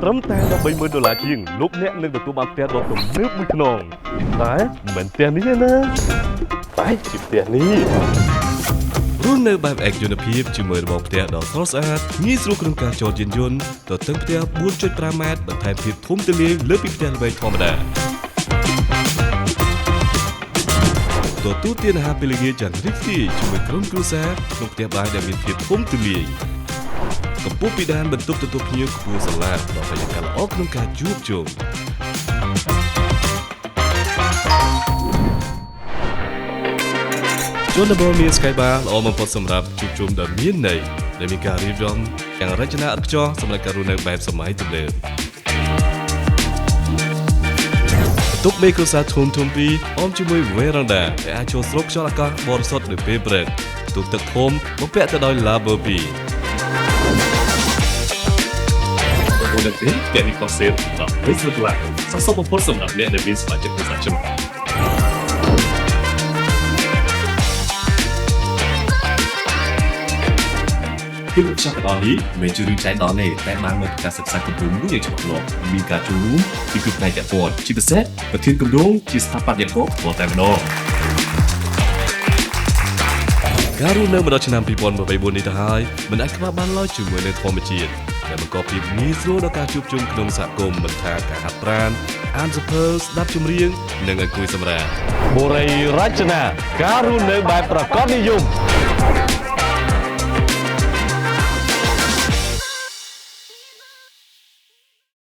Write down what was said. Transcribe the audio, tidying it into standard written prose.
ត្រឹមតែ$30000ជាងលោកអ្នកនឹងទទួលបានផ្ទះដ៏ទំនើបមួយខ្នងតែមិនមែនផ្ទះនេះទេណាតែជាផ្ទះនេះរស់នៅបែបឯកជនភាពជាមួយរបបផ្ទះដ៏ស្រស់ស្អាតងាយស្រួលក្នុងការចតយានយន្តទទឹងផ្ទះ 4.5 ម៉ែត្របន្ថែមភាពធំទូលាយលើពីផ្ទះល្វែងធម្មតាទទួលទានអាហារពេលល្ងាចយ៉ាងរីករាយជាមួយក្រុមគ្រួសារក្នុងផ្ទះបាយដែលមានភាពធំទូលាយកម្ពស់ពីដានបន្ទប់ទទួលភ្ញៀវខ្ពស់ស្រឡះដល់បរិយាកាសល្អក្នុងការជួបជុំជនបទមាន Sky Bar ល្អបំផុតសម្រាប់ជួបជុំដ៏មានន័យដែលមានការរៀបចំយ៉ាងរចនាឥតខ្ចោះសម្រាប់ការរស់នៅបែបសម័យទំនើបបន្ទប់មេគ្រួសារធំពីរអមជាមួយវេរ៉ាន់ដាដែលអាចចូលស្រូបខ្យល់អាកាសបរិសុទ្ធនៅពេលព្រឹកបន្ទប់ទឹកធំបំពាក់ទៅដោយ Lavabo Olha bem, tem conceito, tá? Esse do lado. Só para força na minha vez vai ter que fazer chamar. គឺលោកចាស់ទាំងអស់នេះមិនជួយរឿងចែកដល់ទេតែបានមកការសិក្សាគម្រោងមួយយ៉ាងច្បាស់លាស់មានការចូលរួមពីគ្រប់ផ្នែកទាំងពួងជាពិសេសប្រធានគម្រោងជាស្ថាបត្យកររបស់តែម្ដងការរស់នៅមកដល់ឆ្នាំ2024នេះទៅហើយមិនអាចខ្វះបានឡើយជាមួយនឹងធម្មជាតិដែលបង្កភាពងាយស្រួលដល់ការជួបជុំក្នុងសហគមន៍មិនថាការហាត់ប្រាណអានសៀវភៅស្ដាប់ចម្រៀងនិងអង្គុយសម្រាកបុរីរចនាការរស់នៅបែបប្រកបនិយម